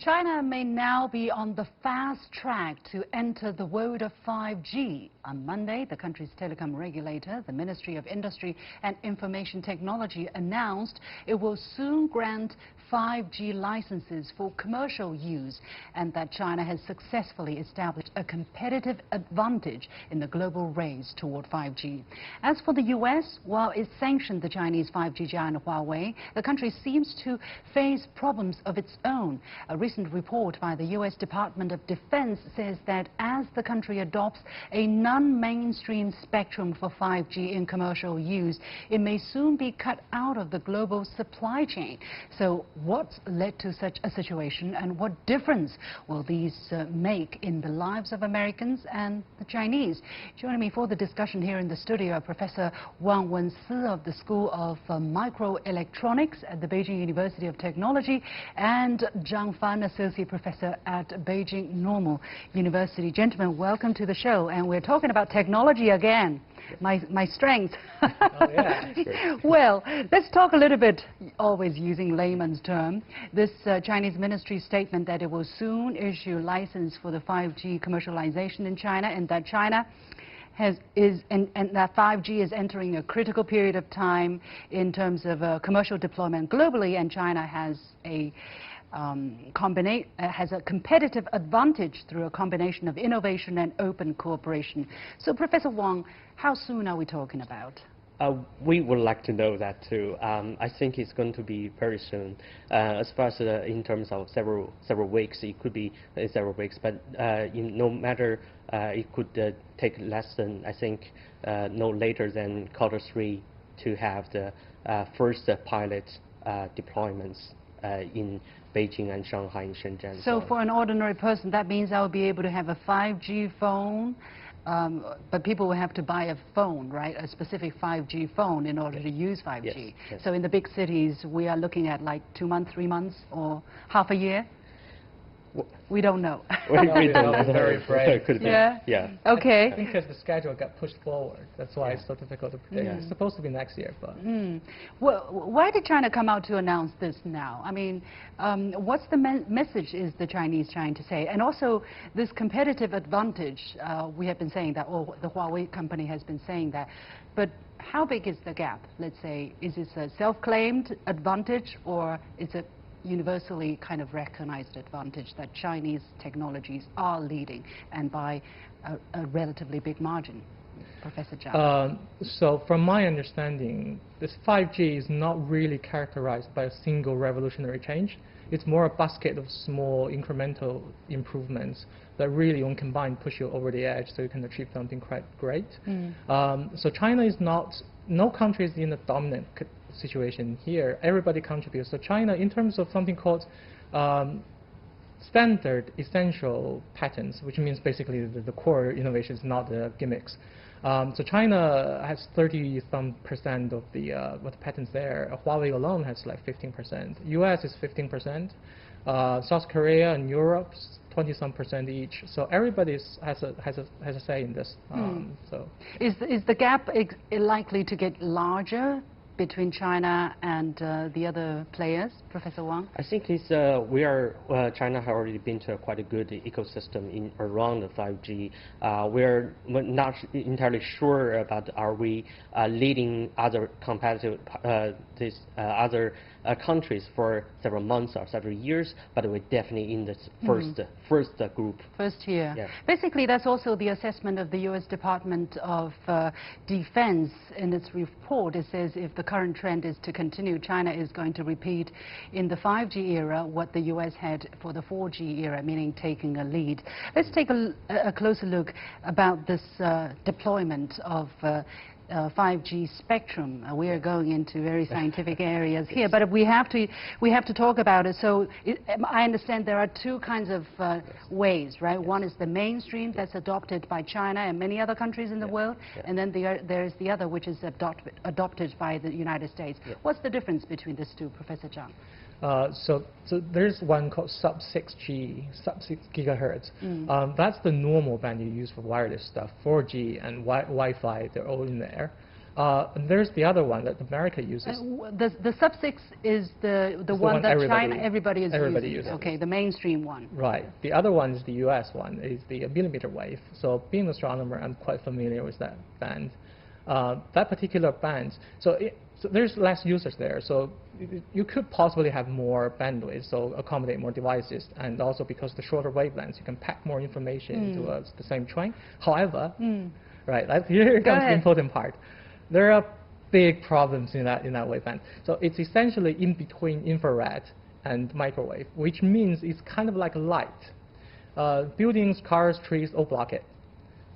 China may now be on the fast track to enter the world of 5G. On Monday, the country's telecom regulator, the Ministry of Industry and Information Technology, announced it will soon grant 5G licenses for commercial use, and that China has successfully established a competitive advantage in the global race toward 5G. As for the U.S., while it sanctioned the Chinese 5G giant Huawei, the country seems to face problems of its own. A recent report by the U.S. Department of Defense says that as the country adopts a non-mainstream spectrum for 5G in commercial use, it may soon be cut out of the global supply chain. So what's led to such a situation, and what difference will these make in the lives of Americans and the Chinese? Joining me for the discussion here in the studio are Professor Wang Wensi of the School of Microelectronics at the Beijing University of Technology, and Zhang Fan, Associate Professor at Beijing Normal University. Gentlemen, welcome to the show. And we're talking about technology again, my strength. Oh, yeah. Well, let's talk a little bit, always using layman's term, this Chinese ministry statement that it will soon issue license for the 5G commercialization in China, and that China and that 5G is entering a critical period of time in terms of commercial deployment globally, and China has a competitive advantage through a combination of innovation and open cooperation. So, Professor Wang, how soon are we talking about? We would like to know that too. I think it's going to be very soon. As far as in terms of several weeks, it could be several weeks. But no matter, it could take less than, I think, no later than Q3 to have the first pilot deployments in Beijing and Shanghai and Shenzhen. So for an ordinary person, that means I will be able to have a 5G phone, but people will have to buy a phone, right? A specific 5G phone in order to use 5G. Yes, yes. So in the big cities, we are looking at like 2 months, 3 months, or half a year? We don't know. We don't know. Very brave. Could be. Yeah? Yeah. Okay. Because the schedule got pushed forward. That's why it's so difficult to predict. It's supposed to be next year, but... Well, why did China come out to announce this now? I mean, what's the message is the Chinese trying to say? And also, this competitive advantage, we have been saying that, or the Huawei company has been saying that, but how big is the gap? Let's say, is this a self-claimed advantage, or is it universally kind of recognized advantage that Chinese technologies are leading, and by a relatively big margin? Professor Zhang. So from my understanding, this 5G is not really characterized by a single revolutionary change. It's more a basket of small incremental improvements that really, when combined, push you over the edge so you can achieve something quite great. So China is not, no country is in a dominant situation here. Everybody contributes. So China, in terms of something called standard essential patents, which means basically the core innovations, not the gimmicks. So China has 30-some% of the patents there. Huawei alone has like 15%. US is 15%. South Korea and Europe 20-some% each. So everybody has a say in this. So is the gap likely to get larger between China and the other players, Professor Wang? I think it's, China has already been to quite a good ecosystem around the 5G. We're not entirely sure about are we leading other competitive other countries for several months or several years, but we're definitely in the first group. First year. Yeah. Basically, that's also the assessment of the U.S. Department of Defense in its report. It says if the current trend is to continue, China is going to repeat in the 5G era what the U.S. had for the 4G era, meaning taking a lead. Let's take a closer look about this deployment of 5G spectrum. We are going into very scientific areas here, but we have to talk about it. So I understand there are two kinds of ways, right? One is the mainstream that's adopted by China and many other countries in the world, and then there is the other which is adopted by the United States. What's the difference between these two, Professor Zhang? So there's one called sub-6 gigahertz. That's the normal band you use for wireless stuff. 4G and Wi-Fi, they're all in there. And there's the other one that America uses. The sub-6 is the one that everybody is using. Okay, the mainstream one. Right. The other one is the US one, is the millimeter wave. So being an astronomer, I'm quite familiar with that band. That particular band, so there's less users there. So you could possibly have more bandwidth, so accommodate more devices. And also because the shorter wavelengths, you can pack more information into the same train. However, right, here comes the important part. There are big problems in that waveband. So it's essentially in between infrared and microwave, which means it's kind of like light. Buildings, cars, trees all block it.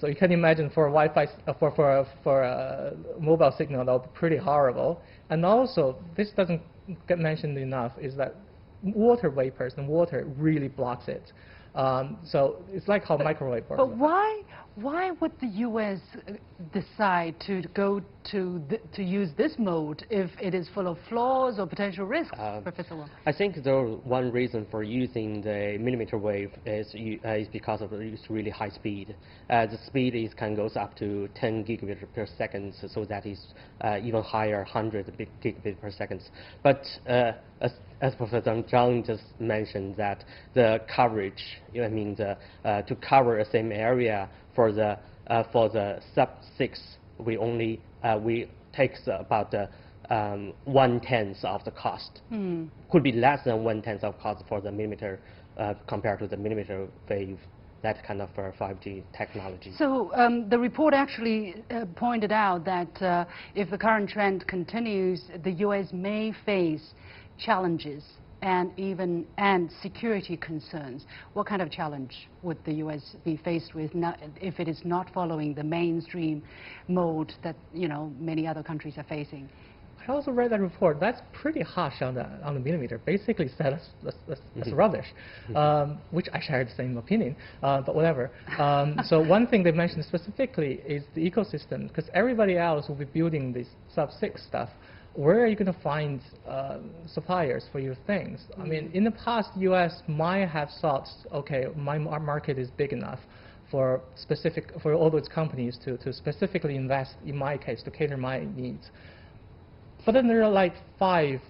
So you can imagine for a Wi-Fi, for a mobile signal, that would be pretty horrible. And also, this doesn't get mentioned enough, is that water vapors and water really blocks it. So it's like how microwave works. But why would the U.S. decide to go to use this mode if it is full of flaws or potential risks, Professor Wang? I think one reason for using the millimeter wave is because of its really high speed. The speed goes up to 10 gigabits per second, so that is even higher, 100 gigabits per second. But as Professor Zhang just mentioned, that the coverage, to cover the same area for the sub-6, we takes about 1/10 of the cost. Could be less than 1/10 of cost for the millimeter compared to the millimeter wave, that kind of 5G technology. So the report actually pointed out that if the current trend continues, the U.S. may face challenges and security concerns. What kind of challenge would the U.S. be faced with if it is not following the mainstream mode that many other countries are facing? I also read that report. That's pretty harsh on the millimeter. Basically said that's rubbish, which I share the same opinion, but whatever. So one thing they mentioned specifically is the ecosystem, because everybody else will be building this sub-6 stuff. Where are you going to find suppliers for your things? I mean, in the past, U.S. might have thought, okay, my market is big enough for all those companies to specifically invest, in my case, to cater my needs. But then there are like 5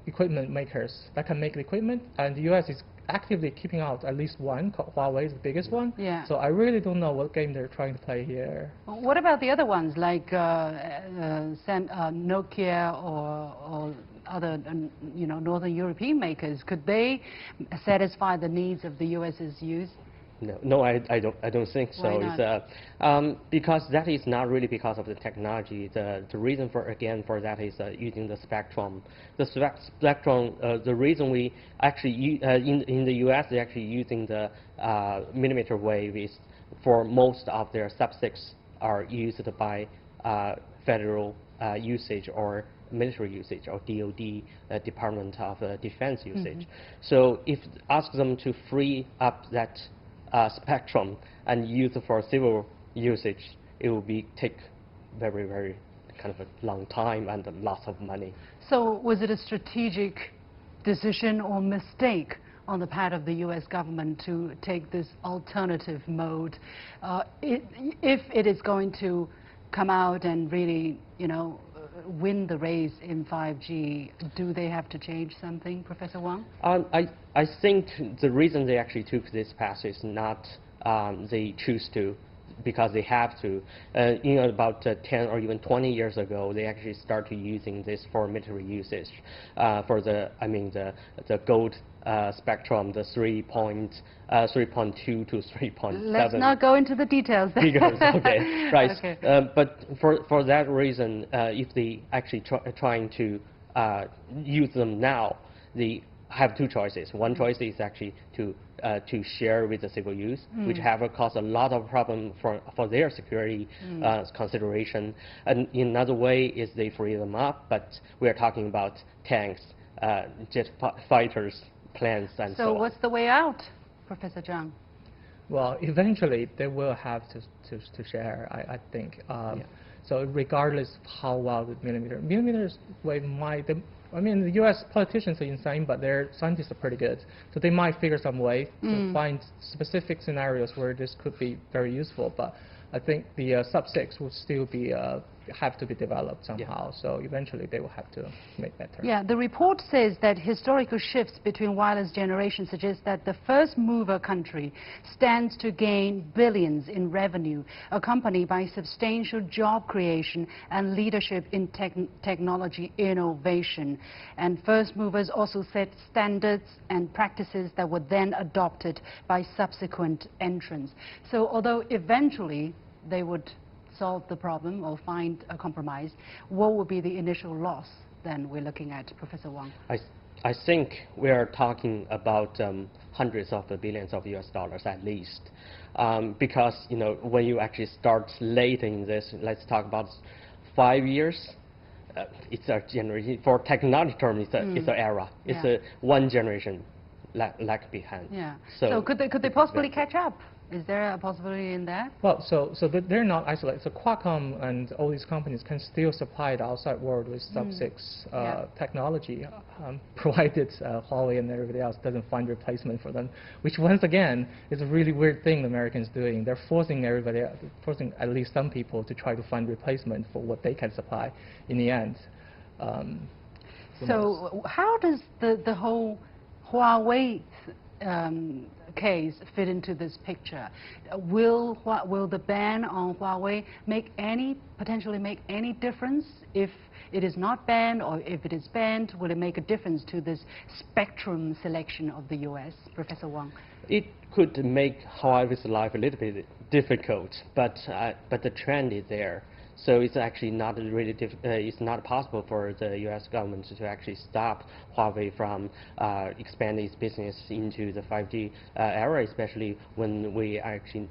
equipment makers that can make the equipment, and the U.S. is actively keeping out at least one. Huawei is the biggest one. Yeah. So I really don't know what game they're trying to play here. What about the other ones, like Nokia or other Northern European makers? Could they satisfy the needs of the U.S.'s use? No, I don't think so. Why not? Because that is not really because of the technology. The reason for that is using the spectrum. The spectrum. The reason we actually in the U.S. they're actually using the millimeter wave is for most of their sub-6 are used by federal usage or military usage or DoD, Department of Defense usage. So if ask them to free up that spectrum and use it for civil usage, it will take very, very kind of a long time and lots of money. So was it a strategic decision or mistake on the part of the U.S. government to take this alternative mode? If it is going to come out and really, win the race in 5G, do they have to change something, Professor Wang? I think the reason they actually took this path is not they choose to, because they have to. About 10 or even 20 years ago, they actually started using this for military usage, for the gold spectrum, the 3.2 to 3.7. Let's not go into the details. Okay, right. Okay. But for that reason, if they actually trying to use them now, they have 2 choices. One choice is actually to share with the civil use, which have caused a lot of problem for their security consideration. And another way is they free them up, but we are talking about tanks, jet fighters, planes, and so on. So what's the way out, Professor Zhang? Well, eventually they will have to share, I think. So regardless of how well the millimeter wave might, the U.S. politicians are insane, but their scientists are pretty good. So they might figure some way to find specific scenarios where this could be very useful. But I think the sub-6 will still be have to be developed somehow. So eventually they will have to make better. Yeah, the report says that historical shifts between wireless generations suggest that the first mover country stands to gain billions in revenue, accompanied by substantial job creation and leadership in technology innovation. And first movers also set standards and practices that were then adopted by subsequent entrants. So although eventually they would solve the problem or find a compromise, what would be the initial loss then we're looking at, Professor Wang? I think we are talking about hundreds of billions of US dollars at least, because when you actually start late in this, let's talk about 5 years. It's a generation. For technology term, it's an era. It's a one generation lag behind. Yeah. So could they possibly catch up? Is there a possibility in that? Well, so they're not isolated. So Qualcomm and all these companies can still supply the outside world with sub-6 technology, provided Huawei and everybody else doesn't find replacement for them, which once again is a really weird thing the Americans doing. They're forcing at least some people to try to find replacement for what they can supply in the end. So how does the whole Huawei case fit into this picture? Will the ban on Huawei potentially make any difference if it is not banned, or if it is banned, will it make a difference to this spectrum selection of the US? Professor Wang? It could make Huawei's life a little bit difficult, but the trend is there. So it's actually not really it's not possible for the U.S. government to actually stop Huawei from expanding its business into the 5G era, especially when we are actually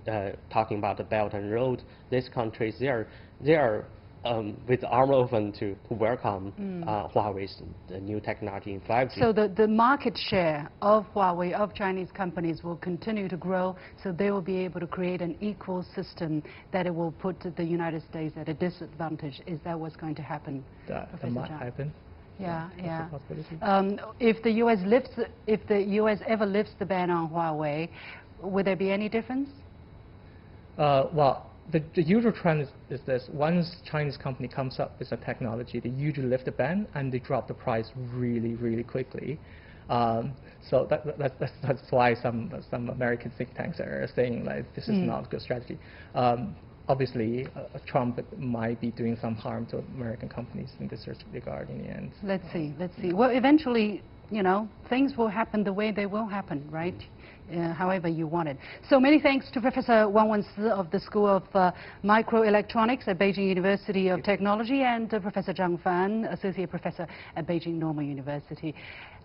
talking about the Belt and Road. These countries, they are with arm open to welcome Huawei's new technology in 5G. So the market share of Huawei, of Chinese companies, will continue to grow, so they will be able to create an equal system that it will put the United States at a disadvantage. Is that what's going to happen? That might happen. Yeah, yeah. That's a possibility. If the U.S. ever lifts the ban on Huawei, would there be any difference? Well, the usual trend is this: once Chinese company comes up with a technology, they usually lift the ban and they drop the price really, really quickly. So that's why some American think tanks are saying like this is not a good strategy. Obviously, Trump might be doing some harm to American companies in this regard in the end. Let's see. Well, eventually, things will happen the way they will happen, right? However you want it. So many thanks to Professor Wang Wensi of the School of Microelectronics at Beijing University of Technology, and Professor Zhang Fan, Associate Professor at Beijing Normal University.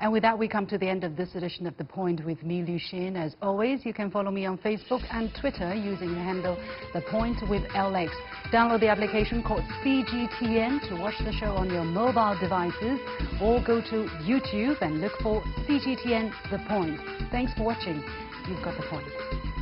And with that, we come to the end of this edition of The Point with me, Liu Xin. As always, you can follow me on Facebook and Twitter using the handle The Point with LX. Download the application called CGTN to watch the show on your mobile devices, or go to YouTube and look for CGTN The Point. Thanks for watching. You've got The Point.